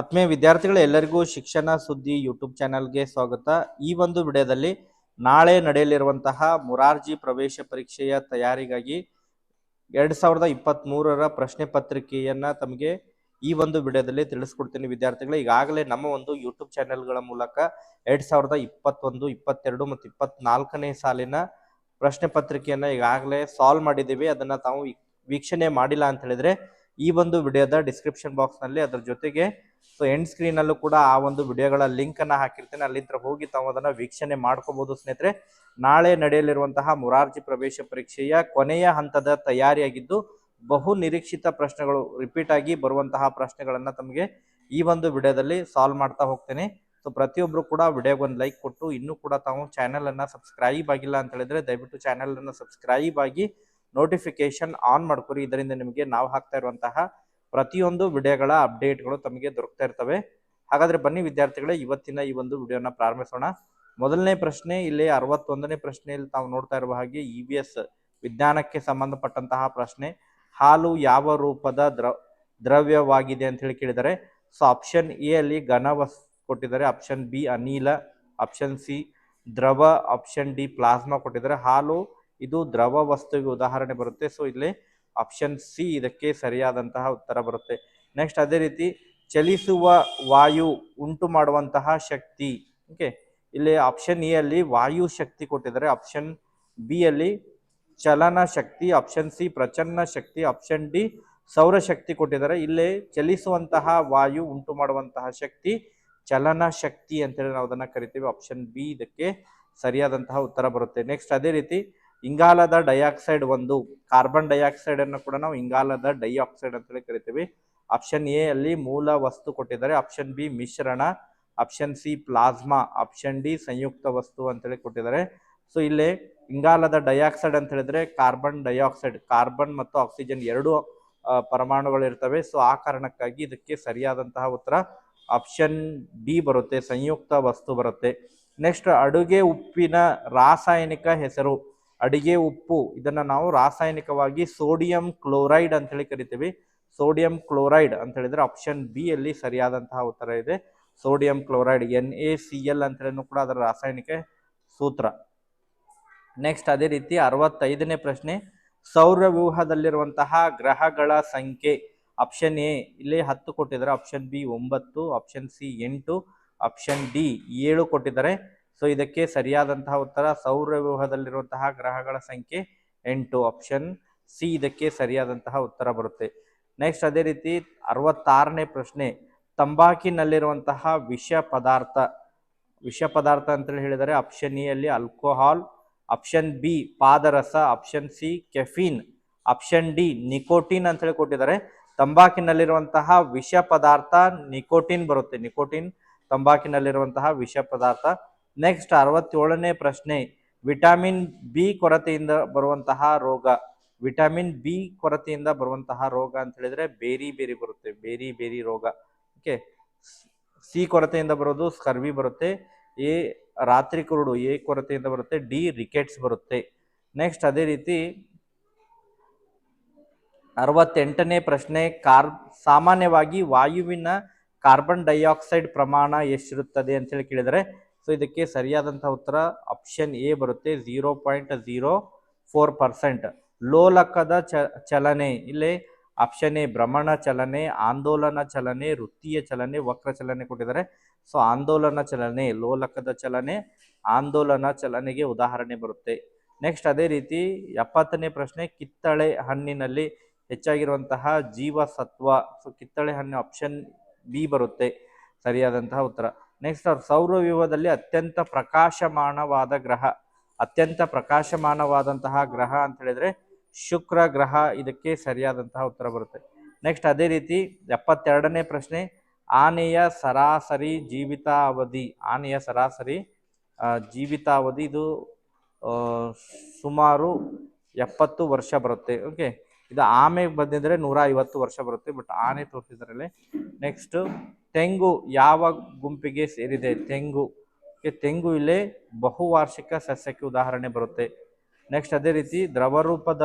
ಆತ್ಮೀಯ ವಿದ್ಯಾರ್ಥಿಗಳು ಎಲ್ಲರಿಗೂ ಶಿಕ್ಷಣ ಸುದ್ದಿ ಯೂಟ್ಯೂಬ್ ಚಾನೆಲ್ಗೆ ಸ್ವಾಗತ. ಈ ಒಂದು ವಿಡಿಯೋದಲ್ಲಿ ನಾಳೆ ನಡೆಯಲಿರುವಂತಹ ಮುರಾರ್ಜಿ ಪ್ರವೇಶ ಪರೀಕ್ಷೆಯ ತಯಾರಿಗಾಗಿ 2023ರ ಪ್ರಶ್ನೆ ಪತ್ರಿಕೆಯನ್ನ ತಮಗೆ ಈ ಒಂದು ವಿಡಿಯೋದಲ್ಲಿ ತಿಳಿಸ್ಕೊಡ್ತೀನಿ ವಿದ್ಯಾರ್ಥಿಗಳು. ಈಗಾಗಲೇ ನಮ್ಮ ಒಂದು ಯೂಟ್ಯೂಬ್ ಚಾನೆಲ್ಗಳ ಮೂಲಕ 2021, 22 ಮತ್ತು 24ನೇ ಸಾಲಿನ ಪ್ರಶ್ನೆ ಪತ್ರಿಕೆಯನ್ನ ಈಗಾಗಲೇ ಸಾಲ್ವ್ ಮಾಡಿದ್ದೀವಿ. ಅದನ್ನ ತಾವು ವೀಕ್ಷಣೆ ಮಾಡಿಲ್ಲ ಅಂತ ಹೇಳಿದ್ರೆ ಈ ಒಂದು ವಿಡಿಯೋದ ಡಿಸ್ಕ್ರಿಪ್ಷನ್ ಬಾಕ್ಸ್ ನಲ್ಲಿ ಅದರ ಜೊತೆಗೆ ಎಂಡ್ ಸ್ಕ್ರೀನ್ ಅಲ್ಲೂ ಕೂಡ ಆ ಒಂದು ವಿಡಿಯೋಗಳ ಲಿಂಕ್ ಅನ್ನ ಹಾಕಿರ್ತೇನೆ. ಅಲ್ಲಿಂದ ಹೋಗಿ ತಾವು ಅದನ್ನ ವೀಕ್ಷಣೆ ಮಾಡ್ಕೋಬಹುದು ಸ್ನೇಹಿತರೆ. ನಾಳೆ ನಡೆಯಲಿರುವಂತಹ ಮುರಾರ್ಜಿ ಪ್ರವೇಶ ಪರೀಕ್ಷೆಯ ಕೊನೆಯ ಹಂತದ ತಯಾರಿಯಾಗಿದ್ದು ಬಹು ನಿರೀಕ್ಷಿತ ಪ್ರಶ್ನೆಗಳು ರಿಪೀಟ್ ಆಗಿ ಬರುವಂತಹ ಪ್ರಶ್ನೆಗಳನ್ನ ತಮಗೆ ಈ ಒಂದು ವಿಡಿಯೋದಲ್ಲಿ ಸಾಲ್ವ್ ಮಾಡ್ತಾ ಹೋಗ್ತೇನೆ. ಸೊ ಪ್ರತಿಯೊಬ್ರು ಕೂಡ ವಿಡಿಯೋಗೆ ಒಂದು ಲೈಕ್ ಕೊಟ್ಟು ಇನ್ನೂ ಕೂಡ ತಾವು ಚಾನೆಲ್ ಅನ್ನ ಸಬ್ಸ್ಕ್ರೈಬ್ ಆಗಿಲ್ಲ ಅಂತ ಹೇಳಿದ್ರೆ ದಯವಿಟ್ಟು ಚಾನೆಲ್ ಅನ್ನ ಸಬ್ಸ್ಕ್ರೈಬ್ ಆಗಿ ನೋಟಿಫಿಕೇಶನ್ ಆನ್ ಮಾಡ್ಕೊರಿ. ಇದರಿಂದ ನಿಮಗೆ ನಾವು ಹಾಕ್ತಾ ಇರುವಂತಹ ಪ್ರತಿಯೊಂದು ವಿಡಿಯೋಗಳ ಅಪ್ಡೇಟ್ಗಳು ತಮಗೆ ದೊರಕ್ತಾ ಇರ್ತವೆ. ಹಾಗಾದ್ರೆ ಬನ್ನಿ ವಿದ್ಯಾರ್ಥಿಗಳೇ, ಇವತ್ತಿನ ಈ ಒಂದು ವಿಡಿಯೋನ ಪ್ರಾರಂಭಿಸೋಣ. ಮೊದಲನೇ ಪ್ರಶ್ನೆ, ಇಲ್ಲಿ 61ನೇ ಪ್ರಶ್ನೆಯಲ್ಲಿ ತಾವು ನೋಡ್ತಾ ಇರುವ ಹಾಗೆ EVS ವಿಜ್ಞಾನಕ್ಕೆ ಸಂಬಂಧಪಟ್ಟಂತಹ ಪ್ರಶ್ನೆ. ಹಾಲು ಯಾವ ರೂಪದ ದ್ರವ್ಯವಾಗಿದೆ ಅಂತ ಹೇಳಿ ಕೇಳಿದರೆ, ಸೊ ಆಪ್ಷನ್ ಎ ಅಲ್ಲಿ ಘನವಸ್ತು ಕೊಟ್ಟಿದ್ದಾರೆ, ಆಪ್ಷನ್ ಬಿ ಅನಿಲ, ಆಪ್ಷನ್ ಸಿ ದ್ರವ, ಆಪ್ಷನ್ ಡಿ ಪ್ಲಾಸ್ಮಾ ಕೊಟ್ಟಿದ್ದಾರೆ. ಹಾಲು ಇದು ದ್ರವ ವಸ್ತುವಿಗೆ ಉದಾಹರಣೆ ಬರುತ್ತೆ. ಸೊ ಇಲ್ಲಿ ಆಪ್ಷನ್ ಸಿ ಇದಕ್ಕೆ ಸರಿಯಾದಂತಹ ಉತ್ತರ ಬರುತ್ತೆ. ನೆಕ್ಸ್ಟ್ ಅದೇ ರೀತಿ ಚಲಿಸುವ ವಾಯು ಉಂಟು ಮಾಡುವಂತಹ ಶಕ್ತಿ. ಓಕೆ, ಇಲ್ಲಿ ಆಪ್ಷನ್ ಎ ಅಲ್ಲಿ ವಾಯು ಶಕ್ತಿ ಕೊಟ್ಟಿದ್ದಾರೆ, ಆಪ್ಷನ್ ಬಿ ಅಲ್ಲಿ ಚಲನ ಶಕ್ತಿ, ಆಪ್ಷನ್ ಸಿ ಪ್ರಚನ್ನ ಶಕ್ತಿ, ಆಪ್ಷನ್ ಡಿ ಸೌರಶಕ್ತಿ ಕೊಟ್ಟಿದ್ದಾರೆ. ಇಲ್ಲಿ ಚಲಿಸುವಂತಹ ವಾಯು ಉಂಟು ಮಾಡುವಂತಹ ಶಕ್ತಿ ಚಲನ ಶಕ್ತಿ ಅಂತೇಳಿ ನಾವು ಅದನ್ನ ಕರಿತೀವಿ. ಆಪ್ಷನ್ ಬಿ ಇದಕ್ಕೆ ಸರಿಯಾದಂತಹ ಉತ್ತರ ಬರುತ್ತೆ. ನೆಕ್ಸ್ಟ್ ಅದೇ ರೀತಿ ಇಂಗಾಲದ ಡೈಆಕ್ಸೈಡ್ ಒಂದು, ಕಾರ್ಬನ್ ಡೈಆಕ್ಸೈಡ್ ಅನ್ನು ಕೂಡ ನಾವು ಇಂಗಾಲದ ಡೈಆಕ್ಸೈಡ್ ಅಂತೇಳಿ ಕರಿತೀವಿ. ಆಪ್ಷನ್ ಎ ಅಲ್ಲಿ ಮೂಲ ವಸ್ತು ಕೊಟ್ಟಿದ್ದಾರೆ, ಆಪ್ಷನ್ ಬಿ ಮಿಶ್ರಣ, option C plasma, option D ಸಂಯುಕ್ತ ವಸ್ತು ಅಂತೇಳಿ ಕೊಟ್ಟಿದ್ದಾರೆ. ಸೊ ಇಲ್ಲಿ ಇಂಗಾಲದ ಡೈಆಕ್ಸೈಡ್ ಅಂತ ಹೇಳಿದ್ರೆ ಕಾರ್ಬನ್ ಡೈಆಕ್ಸೈಡ್, ಕಾರ್ಬನ್ ಮತ್ತು ಆಕ್ಸಿಜನ್ ಎರಡು ಪರಮಾಣುಗಳು ಇರ್ತವೆ. ಸೊ ಆ ಕಾರಣಕ್ಕಾಗಿ ಇದಕ್ಕೆ ಸರಿಯಾದಂತಹ ಉತ್ತರ ಆಪ್ಷನ್ ಡಿ ಬರುತ್ತೆ, ಸಂಯುಕ್ತ ವಸ್ತು ಬರುತ್ತೆ. ನೆಕ್ಸ್ಟ್ ಅಡುಗೆ ಉಪ್ಪಿನ ರಾಸಾಯನಿಕ ಹೆಸರು. ಅಡಿಗೆ ಉಪ್ಪು ಇದನ್ನ ನಾವು ರಾಸಾಯನಿಕವಾಗಿ ಸೋಡಿಯಂ ಕ್ಲೋರೈಡ್ ಅಂತ ಹೇಳಿ ಕರಿತೀವಿ. ಸೋಡಿಯಂ ಕ್ಲೋರೈಡ್ ಅಂತ ಹೇಳಿದ್ರೆ ಆಪ್ಷನ್ ಬಿ ಅಲ್ಲಿ ಸರಿಯಾದಂತಹ ಉತ್ತರ ಇದೆ, ಸೋಡಿಯಂ ಕ್ಲೋರೈಡ್, NaCl ಅಂತ ಹೇಳಿ ಕೂಡ ಅದರ ರಾಸಾಯನಿಕ ಸೂತ್ರ. ನೆಕ್ಸ್ಟ್ ಅದೇ ರೀತಿ 65ನೇ ಪ್ರಶ್ನೆ, ಸೌರವ್ಯೂಹದಲ್ಲಿರುವಂತಹ ಗ್ರಹಗಳ ಸಂಖ್ಯೆ. ಆಪ್ಷನ್ ಎ ಇಲ್ಲಿ 10 ಕೊಟ್ಟಿದ್ದಾರೆ, option B 9, option C 8, option D 7 ಕೊಟ್ಟಿದ್ದಾರೆ. ಸೊ ಇದಕ್ಕೆ ಸರಿಯಾದಂತಹ ಉತ್ತರ ಸೌರವ್ಯೂಹದಲ್ಲಿರುವಂತಹ ಗ್ರಹಗಳ ಸಂಖ್ಯೆ 8, ಆಪ್ಷನ್ ಸಿ ಇದಕ್ಕೆ ಸರಿಯಾದಂತಹ ಉತ್ತರ ಬರುತ್ತೆ. ನೆಕ್ಸ್ಟ್ ಅದೇ ರೀತಿ 66ನೇ ಪ್ರಶ್ನೆ, ತಂಬಾಕಿನಲ್ಲಿರುವಂತಹ ವಿಷ ಪದಾರ್ಥ ಅಂತೇಳಿ ಹೇಳಿದರೆ ಆಪ್ಷನ್ ಎ ಅಲ್ಲಿ ಆಲ್ಕೋಹಾಲ್, ಆಪ್ಷನ್ ಬಿ ಪಾದರಸ, option C caffeine, option D nicotine ಅಂತ ಹೇಳಿ ಕೊಟ್ಟಿದ್ದಾರೆ. ತಂಬಾಕಿನಲ್ಲಿರುವಂತಹ ವಿಷ ಪದಾರ್ಥ ನಿಕೋಟಿನ್ ಬರುತ್ತೆ, ನಿಕೋಟಿನ್ ತಂಬಾಕಿನಲ್ಲಿರುವಂತಹ ವಿಷ ಪದಾರ್ಥ. ನೆಕ್ಸ್ಟ್ 67ನೇ ಪ್ರಶ್ನೆ, ವಿಟಮಿನ್ ಬಿ ಕೊರತೆಯಿಂದ ಬರುವಂತಹ ರೋಗ. ವಿಟಮಿನ್ ಬಿ ಕೊರತೆಯಿಂದ ಬರುವಂತಹ ರೋಗ ಅಂತ ಹೇಳಿದ್ರೆ ಬೇರಿ ಬರುತ್ತೆ, ಬೇರಿ ರೋಗ. ಓಕೆ, ಸಿ ಕೊರತೆಯಿಂದ ಬರೋದು ಸ್ಕರ್ವಿ ಬರುತ್ತೆ, ಎ ರಾತ್ರಿ ಕುರುಡು ಎ ಕೊರತೆಯಿಂದ ಬರುತ್ತೆ, ಡಿ ರಿಕೆಟ್ಸ್ ಬರುತ್ತೆ. ನೆಕ್ಸ್ಟ್ ಅದೇ ರೀತಿ 68ನೇ ಪ್ರಶ್ನೆ, ಸಾಮಾನ್ಯವಾಗಿ ವಾಯುವಿನ ಕಾರ್ಬನ್ ಡೈಆಕ್ಸೈಡ್ ಪ್ರಮಾಣ ಎಷ್ಟಿರುತ್ತದೆ ಅಂತ ಹೇಳಿ ಕೇಳಿದರೆ, ಸೊ ಇದಕ್ಕೆ ಸರಿಯಾದಂತಹ ಉತ್ತರ ಆಪ್ಷನ್ ಎ ಬರುತ್ತೆ, 0.04%. ಲೋಲಕದ ಚಲನೆ, ಇಲ್ಲಿ ಆಪ್ಷನ್ ಎ ಭ್ರಮಣ ಚಲನೆ, ಆಂದೋಲನ ಚಲನೆ, ವೃತ್ತೀಯ ಚಲನೆ, ವಕ್ರ ಚಲನೆ ಕೊಟ್ಟಿದ್ದಾರೆ. ಸೊ ಆಂದೋಲನ ಚಲನೆ, ಲೋಲಕದ ಚಲನೆ ಆಂದೋಲನ ಚಲನೆಗೆ ಉದಾಹರಣೆ ಬರುತ್ತೆ. ನೆಕ್ಸ್ಟ್ ಅದೇ ರೀತಿ 70ನೇ ಪ್ರಶ್ನೆ, ಕಿತ್ತಳೆ ಹಣ್ಣಿನಲ್ಲಿ ಹೆಚ್ಚಾಗಿರುವಂತಹ ಜೀವಸತ್ವ. ಸೊ ಕಿತ್ತಳೆ ಹಣ್ಣು ಆಪ್ಷನ್ ಬಿ ಬರುತ್ತೆ, ಸರಿಯಾದಂತಹ ಉತ್ತರ. ನೆಕ್ಸ್ಟ್ ಸೌರವ್ಯೂಹದಲ್ಲಿ ಅತ್ಯಂತ ಪ್ರಕಾಶಮಾನವಾದಂತಹ ಗ್ರಹ ಅಂತ ಹೇಳಿದ್ರೆ ಶುಕ್ರ ಗ್ರಹ, ಇದಕ್ಕೆ ಸರಿಯಾದಂತಹ ಉತ್ತರ ಬರುತ್ತೆ. ನೆಕ್ಸ್ಟ್ ಅದೇ ರೀತಿ 72ನೇ ಪ್ರಶ್ನೆ, ಆನೆಯ ಸರಾಸರಿ ಜೀವಿತಾವಧಿ ಇದು ಸುಮಾರು 70 ವರ್ಷ ಬರುತ್ತೆ. ಓಕೆ, ಇದು ಆಮೆ ಬಂದಿದ್ರೆ 150 ವರ್ಷ ಬರುತ್ತೆ, ಬಟ್ ಆನೆ ತೋರಿಸಿದ್ರಲ್ಲಿ. ನೆಕ್ಸ್ಟ್ ತೆಂಗು ಯಾವ ಗುಂಪಿಗೆ ಸೇರಿದೆ? ತೆಂಗು ಇಲ್ಲೇ ಬಹುವಾರ್ಷಿಕ ಸಸ್ಯಕ್ಕೆ ಉದಾಹರಣೆ ಬರುತ್ತೆ. ನೆಕ್ಸ್ಟ್ ಅದೇ ರೀತಿ ದ್ರವರೂಪದ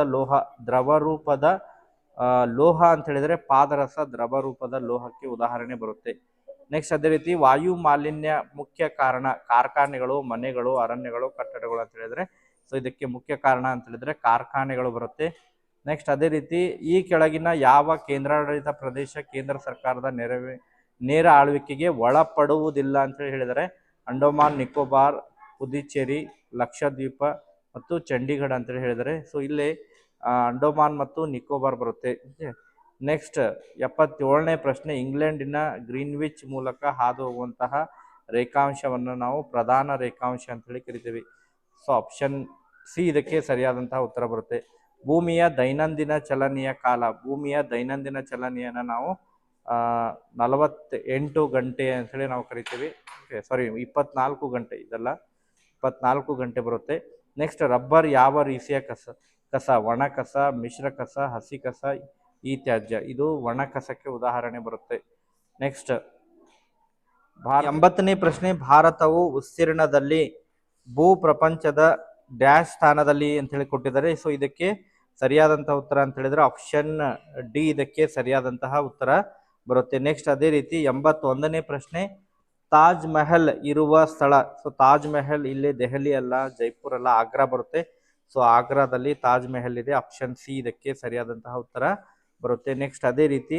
ಲೋಹ ಅಂತ ಹೇಳಿದ್ರೆ ಪಾದರಸ ದ್ರವರೂಪದ ಲೋಹಕ್ಕೆ ಉದಾಹರಣೆ ಬರುತ್ತೆ. ನೆಕ್ಸ್ಟ್ ಅದೇ ರೀತಿ ವಾಯು ಮಾಲಿನ್ಯ ಮುಖ್ಯ ಕಾರಣ ಕಾರ್ಖಾನೆಗಳು, ಮನೆಗಳು, ಅರಣ್ಯಗಳು, ಕಟ್ಟಡಗಳು ಅಂತ ಹೇಳಿದ್ರೆ ಸೊ ಇದಕ್ಕೆ ಮುಖ್ಯ ಕಾರಣ ಅಂತ ಹೇಳಿದ್ರೆ ಕಾರ್ಖಾನೆಗಳು ಬರುತ್ತೆ. ನೆಕ್ಸ್ಟ್ ಅದೇ ರೀತಿ ಈ ಕೆಳಗಿನ ಯಾವ ಕೇಂದ್ರಾಡಳಿತ ಪ್ರದೇಶ ಕೇಂದ್ರ ಸರ್ಕಾರದ ನೇರ ಆಳ್ವಿಕೆಗೆ ಒಳಪಡುವುದಿಲ್ಲ ಅಂತ ಹೇಳಿದರೆ ಅಂಡಮಾನ್ ನಿಕೋಬಾರ್, ಪುದುಚೇರಿ, ಲಕ್ಷದ್ವೀಪ ಮತ್ತು ಚಂಡೀಗಢ ಅಂತ ಹೇಳಿದರೆ ಸೊ ಇಲ್ಲಿ ಅಂಡಮಾನ್ ಮತ್ತು ನಿಕೋಬಾರ್ ಬರುತ್ತೆ. ನೆಕ್ಸ್ಟ್ 77ನೇ ಪ್ರಶ್ನೆ, ಇಂಗ್ಲೆಂಡಿನ ಗ್ರೀನ್ವಿಚ್ ಮೂಲಕ ಹಾದು ಹೋಗುವಂತಹ ರೇಖಾಂಶವನ್ನು ನಾವು ಪ್ರಧಾನ ರೇಖಾಂಶ ಅಂತ ಹೇಳಿ ಕರಿತೀವಿ. ಸೊ ಆಪ್ಷನ್ ಸಿ ಇದಕ್ಕೆ ಸರಿಯಾದಂತಹ ಉತ್ತರ ಬರುತ್ತೆ. ಭೂಮಿಯ ದೈನಂದಿನ ಚಲನೆಯ ಕಾಲ, ಭೂಮಿಯ ದೈನಂದಿನ ಚಲನೆಯನ್ನು ನಾವು 48 ಗಂಟೆ ಅಂತೇಳಿ ನಾವು ಕರಿತೀವಿ. ಸಾರಿ 24 ಗಂಟೆ, ಇದೆಲ್ಲ 24 ಗಂಟೆ ಬರುತ್ತೆ. ನೆಕ್ಸ್ಟ್ ರಬ್ಬರ್ ಯಾವ ರೀತಿಯ ಕಸ ಒಣ ಕಸ, ಮಿಶ್ರ ಕಸ, ಹಸಿ ಕಸ, ಈ ತ್ಯಾಜ್ಯ, ಇದು ಒಣ ಕಸಕ್ಕೆ ಉದಾಹರಣೆ ಬರುತ್ತೆ. ನೆಕ್ಸ್ಟ್ 80ನೇ ಪ್ರಶ್ನೆ, ಭಾರತವು ವಿಸ್ತೀರ್ಣದಲ್ಲಿ ಭೂ ಪ್ರಪಂಚದ ಡ್ಯಾಶ್ ಸ್ಥಾನದಲ್ಲಿ ಅಂತ ಹೇಳಿ ಕೊಟ್ಟಿದ್ದಾರೆ. ಸೊ ಇದಕ್ಕೆ ಸರಿಯಾದಂತಹ ಉತ್ತರ ಅಂತ ಹೇಳಿದ್ರೆ ಆಪ್ಷನ್ ಡಿ ಇದಕ್ಕೆ ಸರಿಯಾದಂತಹ ಉತ್ತರ ಬರುತ್ತೆ. ನೆಕ್ಸ್ಟ್ ಅದೇ ರೀತಿ 81ನೇ ಪ್ರಶ್ನೆ, ತಾಜ್ ಮಹಲ್ ಇರುವ ಸ್ಥಳ. ಸೊ ತಾಜ್ ಮಹಲ್ ಇಲ್ಲಿ ದೆಹಲಿ ಅಲ್ಲ, ಜೈಪುರ್ ಅಲ್ಲ, ಆಗ್ರಾ ಬರುತ್ತೆ. ಸೊ ಆಗ್ರಾದಲ್ಲಿ ತಾಜ್ ಮಹಲ್ ಇದೆ. ಆಪ್ಷನ್ ಸಿ ಇದಕ್ಕೆ ಸರಿಯಾದಂತಹ ಉತ್ತರ ಬರುತ್ತೆ. ನೆಕ್ಸ್ಟ್ ಅದೇ ರೀತಿ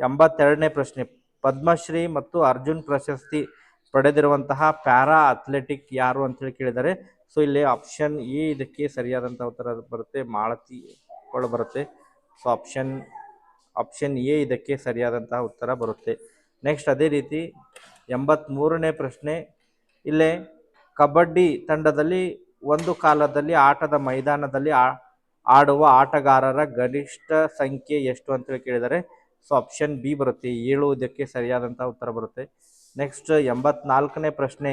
82ನೇ ಪ್ರಶ್ನೆ, ಪದ್ಮಶ್ರೀ ಮತ್ತು ಅರ್ಜುನ್ ಪ್ರಶಸ್ತಿ ಪಡೆದಿರುವಂತಹ ಪ್ಯಾರಾ ಅಥ್ಲೆಟಿಕ್ ಯಾರು ಅಂತ ಹೇಳಿ ಕೇಳಿದ್ದಾರೆ. ಸೊ ಇಲ್ಲಿ ಆಪ್ಷನ್ ಎ ಇದಕ್ಕೆ ಸರಿಯಾದಂತಹ ಉತ್ತರ ಬರುತ್ತೆ, ಮಾಳತಿ ಬರುತ್ತೆ. ಸೊ ಆಪ್ಷನ್ ಎ ಇದಕ್ಕೆ ಸರಿಯಾದಂತಹ ಉತ್ತರ ಬರುತ್ತೆ. ನೆಕ್ಸ್ಟ್ ಅದೇ ರೀತಿ 83ನೇ ಪ್ರಶ್ನೆ, ಇಲ್ಲೇ ಕಬಡ್ಡಿ ತಂಡದಲ್ಲಿ ಒಂದು ಕಾಲದಲ್ಲಿ ಆಟದ ಮೈದಾನದಲ್ಲಿ ಆಡುವ ಆಟಗಾರರ ಗರಿಷ್ಠ ಸಂಖ್ಯೆ ಎಷ್ಟು ಅಂತೇಳಿ ಕೇಳಿದರೆ ಸೊ ಆಪ್ಷನ್ ಬಿ ಬರುತ್ತೆ, 7 ಇದಕ್ಕೆ ಸರಿಯಾದಂತಹ ಉತ್ತರ ಬರುತ್ತೆ. ನೆಕ್ಸ್ಟ್ 84ನೇ ಪ್ರಶ್ನೆ,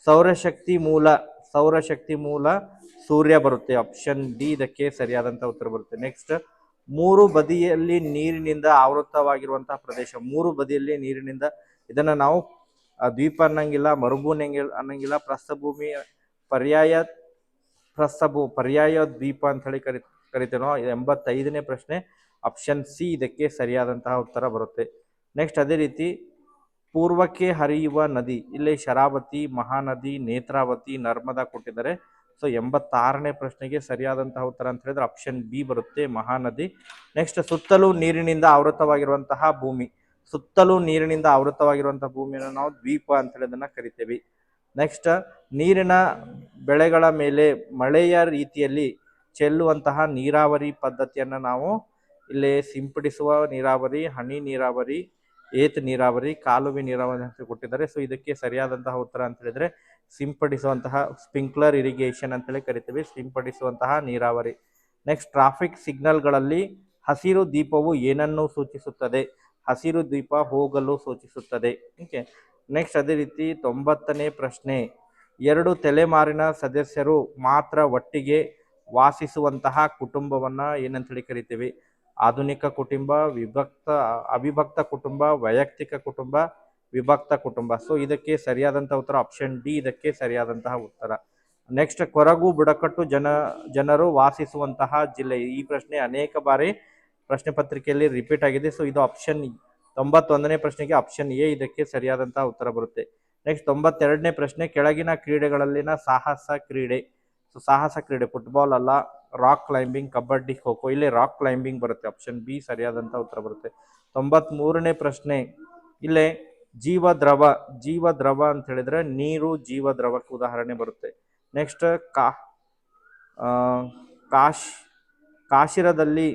ಸೌರಶಕ್ತಿ ಮೂಲ ಸೂರ್ಯ ಬರುತ್ತೆ. ಆಪ್ಷನ್ ಡಿ ಇದಕ್ಕೆ ಸರಿಯಾದಂತಹ ಉತ್ತರ ಬರುತ್ತೆ. ನೆಕ್ಸ್ಟ್ 3 ಬದಿಯಲ್ಲಿ ನೀರಿನಿಂದ ಆವೃತವಾಗಿರುವಂತಹ ಪ್ರದೇಶ, 3 ಬದಿಯಲ್ಲಿ ನೀರಿನಿಂದ, ಇದನ್ನ ನಾವು ದ್ವೀಪ ಅನ್ನಂಗಿಲ್ಲ, ಮರುಭೂಮಿ ಅನ್ನಂಗಿಲ್ಲ, ಪ್ರಸ್ಥಭೂಮಿ, ಪರ್ಯಾಯ ದ್ವೀಪ ಅಂತ ಹೇಳಿ ಕರಿತೇವೆ ನಾವು. 85ನೇ ಪ್ರಶ್ನೆ, ಆಪ್ಷನ್ ಸಿ ಇದಕ್ಕೆ ಸರಿಯಾದಂತಹ ಉತ್ತರ ಬರುತ್ತೆ. ನೆಕ್ಸ್ಟ್ ಅದೇ ರೀತಿ ಪೂರ್ವಕ್ಕೆ ಹರಿಯುವ ನದಿ, ಇಲ್ಲಿ ಶರಾವತಿ, ಮಹಾನದಿ, ನೇತ್ರಾವತಿ, ನರ್ಮದಾ ಕೊಟ್ಟಿದ್ದಾರೆ. ಸೊ 86ನೇ ಪ್ರಶ್ನೆಗೆ ಸರಿಯಾದಂತಹ ಉತ್ತರ ಅಂತ ಹೇಳಿದ್ರೆ ಆಪ್ಷನ್ ಬಿ ಬರುತ್ತೆ, ಮಹಾನದಿ. ನೆಕ್ಸ್ಟ್ ಸುತ್ತಲೂ ನೀರಿನಿಂದ ಆವೃತವಾಗಿರುವಂತಹ ಭೂಮಿ, ಭೂಮಿಯನ್ನು ನಾವು ದ್ವೀಪ ಅಂತ ಹೇಳಿ ಅದನ್ನ ಕರಿತೇವೆ. ನೆಕ್ಸ್ಟ್ ನೀರಿನ ಬೆಳೆಗಳ ಮೇಲೆ ಮಳೆಯ ರೀತಿಯಲ್ಲಿ ಚೆಲ್ಲುವಂತಹ ನೀರಾವರಿ ಪದ್ಧತಿಯನ್ನು ನಾವು ಇಲ್ಲಿ ಸಿಂಪಡಿಸುವ ನೀರಾವರಿ, ಹನಿ ನೀರಾವರಿ, ಏತ ನೀರಾವರಿ, ಕಾಲುವೆ ನೀರಾವರಿ ಅಂತ ಕೊಟ್ಟಿದ್ದಾರೆ. ಸೊ ಇದಕ್ಕೆ ಸರಿಯಾದಂತಹ ಉತ್ತರ ಅಂತ ಹೇಳಿದ್ರೆ ಸಿಂಪಡಿಸುವಂತಹ, ಸ್ಪ್ರಿಂಕ್ಲರ್ ಇರಿಗೇಷನ್ ಅಂತೇಳಿ ಕರಿತೀವಿ, ಸಿಂಪಡಿಸುವಂತಹ ನೀರಾವರಿ. ನೆಕ್ಸ್ಟ್ ಟ್ರಾಫಿಕ್ ಸಿಗ್ನಲ್ಗಳಲ್ಲಿ ಹಸಿರು ದೀಪವು ಏನನ್ನು ಸೂಚಿಸುತ್ತದೆ? ಹಸಿರು ದೀಪ ಹೋಗಲು ಸೂಚಿಸುತ್ತದೆ. ಓಕೆ. ನೆಕ್ಸ್ಟ್ ಅದೇ ರೀತಿ 90ನೇ ಪ್ರಶ್ನೆ, 2 ತಲೆಮಾರಿನ ಸದಸ್ಯರು ಮಾತ್ರ ಒಟ್ಟಿಗೆ ವಾಸಿಸುವಂತಹ ಕುಟುಂಬವನ್ನ ಏನಂತ ಹೇಳಿ ಕರಿತೀವಿ? ಆಧುನಿಕ ಕುಟುಂಬ, ಅವಿಭಕ್ತ ಕುಟುಂಬ, ವೈಯಕ್ತಿಕ ಕುಟುಂಬ, ವಿಭಕ್ತ ಕುಟುಂಬ. ಸೊ ಇದಕ್ಕೆ ಸರಿಯಾದಂತಹ ಉತ್ತರ ಆಪ್ಷನ್ ಡಿ ಇದಕ್ಕೆ ಸರಿಯಾದಂತಹ ಉತ್ತರ. ನೆಕ್ಸ್ಟ್ ಕೊಡಗು ಬುಡಕಟ್ಟು ಜನರು ವಾಸಿಸುವಂತಹ ಜಿಲ್ಲೆ. ಈ ಪ್ರಶ್ನೆ ಅನೇಕ ಬಾರಿ ಪ್ರಶ್ನೆ ಪತ್ರಿಕೆಯಲ್ಲಿ ರಿಪೀಟ್ ಆಗಿದೆ. ಸೊ ಇದು ಆಪ್ಷನ್ 91ನೇ ಪ್ರಶ್ನೆಗೆ ಆಪ್ಷನ್ ಎ ಇದಕ್ಕೆ ಸರಿಯಾದಂತಹ ಉತ್ತರ ಬರುತ್ತೆ. ನೆಕ್ಸ್ಟ್ 92ನೇ ಪ್ರಶ್ನೆ, ಕೆಳಗಿನ ಕ್ರೀಡೆಗಳಲ್ಲಿನ ಸಾಹಸ ಕ್ರೀಡೆ. ಸೊ ಸಾಹಸ ಕ್ರೀಡೆ ಫುಟ್ಬಾಲ್ ಅಲ್ಲ, ರಾಕ್ ಕ್ಲೈಂಬಿಂಗ್, ಕಬಡ್ಡಿ, ಖೋ ಖೋ. ಇಲ್ಲಿ ರಾಕ್ ಕ್ಲೈಂಬಿಂಗ್ ಬರುತ್ತೆ, ಆಪ್ಷನ್ ಬಿ ಸರಿಯಾದಂತ ಉತ್ತರ ಬರುತ್ತೆ. 93ನೇ ಪ್ರಶ್ನೆ, ಇಲ್ಲೇ ಜೀವದ್ರವ ಅಂತ ಹೇಳಿದ್ರೆ ನೀರು ಜೀವದ್ರವಕ್ಕೆ ಉದಾಹರಣೆ ಬರುತ್ತೆ. ನೆಕ್ಸ್ಟ್ ಕಾಶ್ಮೀರದಲ್ಲಿ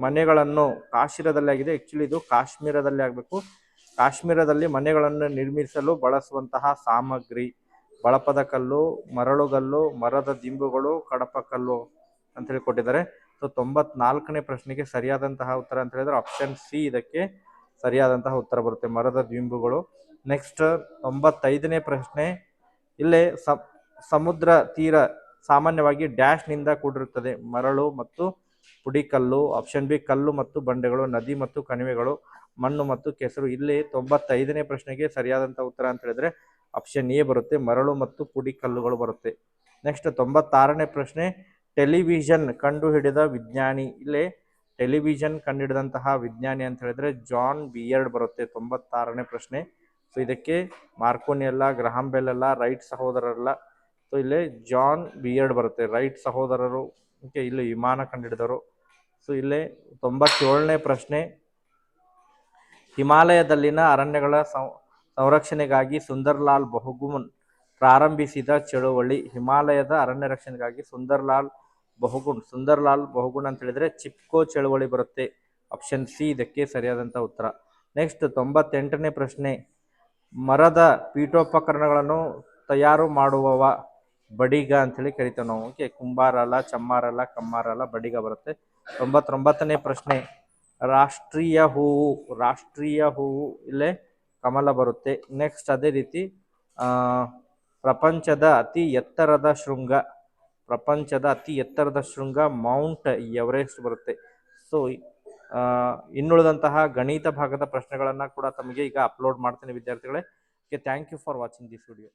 ಮನೆಗಳನ್ನು, ಕಾಶ್ಮೀರದಲ್ಲಿ ಆಗಿದೆ, ಆಕ್ಚುಲಿ ಇದು ಕಾಶ್ಮೀರದಲ್ಲಿ ಆಗಬೇಕು. ಕಾಶ್ಮೀರದಲ್ಲಿ ಮನೆಗಳನ್ನು ನಿರ್ಮಿಸಲು ಬಳಸುವಂತಹ ಸಾಮಗ್ರಿ, ಬಳಪದ ಕಲ್ಲು, ಮರಳುಗಲ್ಲು, ಮರದ ದಿಂಬುಗಳು, ಕಡಪ ಕಲ್ಲು ಅಂತ ಹೇಳಿ ಕೊಟ್ಟಿದ್ದಾರೆ. ಸೊ 94ನೇ ಪ್ರಶ್ನೆಗೆ ಸರಿಯಾದಂತಹ ಉತ್ತರ ಅಂತ ಹೇಳಿದ್ರೆ ಆಪ್ಷನ್ ಸಿ ಇದಕ್ಕೆ ಸರಿಯಾದಂತಹ ಉತ್ತರ ಬರುತ್ತೆ, ಮರದ ದಿಂಬುಗಳು. ನೆಕ್ಸ್ಟ್ 95ನೇ ಪ್ರಶ್ನೆ, ಇಲ್ಲೇ ಸಮುದ್ರ ತೀರ ಸಾಮಾನ್ಯವಾಗಿ ಡ್ಯಾಶ್ ನಿಂದ ಕೂಡಿರುತ್ತದೆ? ಮರಳು ಮತ್ತು ಪುಡಿಕಲ್ಲು. ಆಪ್ಷನ್ ಬಿ ಕಲ್ಲು ಮತ್ತು ಬಂಡೆಗಳು, ನದಿ ಮತ್ತು ಕಣಿವೆಗಳು, ಮಣ್ಣು ಮತ್ತು ಕೆಸರು. ಇಲ್ಲಿ 95ನೇ ಪ್ರಶ್ನೆಗೆ ಸರಿಯಾದಂತಹ ಉತ್ತರ ಅಂತ ಹೇಳಿದ್ರೆ ಆಪ್ಷನ್ ಎ ಬರುತ್ತೆ, ಮರಳು ಮತ್ತು ಪುಡಿ ಕಲ್ಲುಗಳು ಬರುತ್ತೆ. ನೆಕ್ಸ್ಟ್ 96ನೇ ಪ್ರಶ್ನೆ, ಟೆಲಿವಿಷನ್ ಕಂಡು ಹಿಡಿದ ವಿಜ್ಞಾನಿ. ಇಲ್ಲಿ ಟೆಲಿವಿಷನ್ ಕಂಡುಹಿಡಿದಂತಹ ವಿಜ್ಞಾನಿ ಅಂತ ಹೇಳಿದ್ರೆ ಜಾನ್ ಬಿಯರ್ಡ್ ಬರುತ್ತೆ 96ನೇ ಪ್ರಶ್ನೆ. ಸೊ ಇದಕ್ಕೆ ಮಾರ್ಕೋನಿ ಅಲ್ಲ, ಗ್ರಹಾಂ ಬೆಲ್ ಅಲ್ಲ, ರೈಟ್ ಸಹೋದರರಲ್ಲ. ಸೊ ಇಲ್ಲಿ ಜಾನ್ ಬಿಯರ್ಡ್ ಬರುತ್ತೆ, ರೈಟ್ ಸಹೋದರರು. ಓಕೆ, ಇಲ್ಲಿ ವಿಮಾನ ಕಂಡುಹಿಡಿದವರು. ಸೊ ಇಲ್ಲಿ 97ನೇ ಪ್ರಶ್ನೆ, ಹಿಮಾಲಯದಲ್ಲಿನ ಅರಣ್ಯಗಳ ಸಂರಕ್ಷಣೆಗಾಗಿ ಸುಂದರ್ಲಾಲ್ ಬಹುಗುಣ್ ಪ್ರಾರಂಭಿಸಿದ ಚಳುವಳಿ. ಹಿಮಾಲಯದ ಅರಣ್ಯ ರಕ್ಷಣೆಗಾಗಿ ಸುಂದರ್ಲಾಲ್ ಬಹುಗುಣ್ ಅಂತ ಹೇಳಿದ್ರೆ ಚಿಪ್ಕೋ ಚಳುವಳಿ ಬರುತ್ತೆ. ಆಪ್ಷನ್ ಸಿ ಇದಕ್ಕೆ ಸರಿಯಾದಂಥ ಉತ್ತರ. ನೆಕ್ಸ್ಟ್ 98ನೇ ಪ್ರಶ್ನೆ, ಮರದ ಪೀಠೋಪಕರಣಗಳನ್ನು ತಯಾರು ಮಾಡುವವ ಬಡಿಗ ಅಂತೇಳಿ ಕರಿತೇವೆ ನಾವು. ಓಕೆ, ಕುಂಬಾರ ಅಲ್ಲ, ಚಮ್ಮಾರ ಅಲ್ಲ, ಕಮ್ಮಾರ ಅಲ್ಲ, ಬಡಿಗ ಬರುತ್ತೆ. 99ನೇ ಪ್ರಶ್ನೆ, ರಾಷ್ಟ್ರೀಯ ಹೂವು ಇಲ್ಲೇ ಕಮಲ ಬರುತ್ತೆ. ನೆಕ್ಸ್ಟ್ ಅದೇ ರೀತಿ ಪ್ರಪಂಚದ ಅತಿ ಎತ್ತರದ ಶೃಂಗ ಮೌಂಟ್ ಎವರೆಸ್ಟ್ ಬರುತ್ತೆ. ಸೊ ಇನ್ನುಳಿದಂತಹ ಗಣಿತ ಭಾಗದ ಪ್ರಶ್ನೆಗಳನ್ನು ಕೂಡ ತಮಗೆ ಈಗ ಅಪ್ಲೋಡ್ ಮಾಡ್ತೀನಿ ವಿದ್ಯಾರ್ಥಿಗಳೇ. Okay, thank you for watching this video.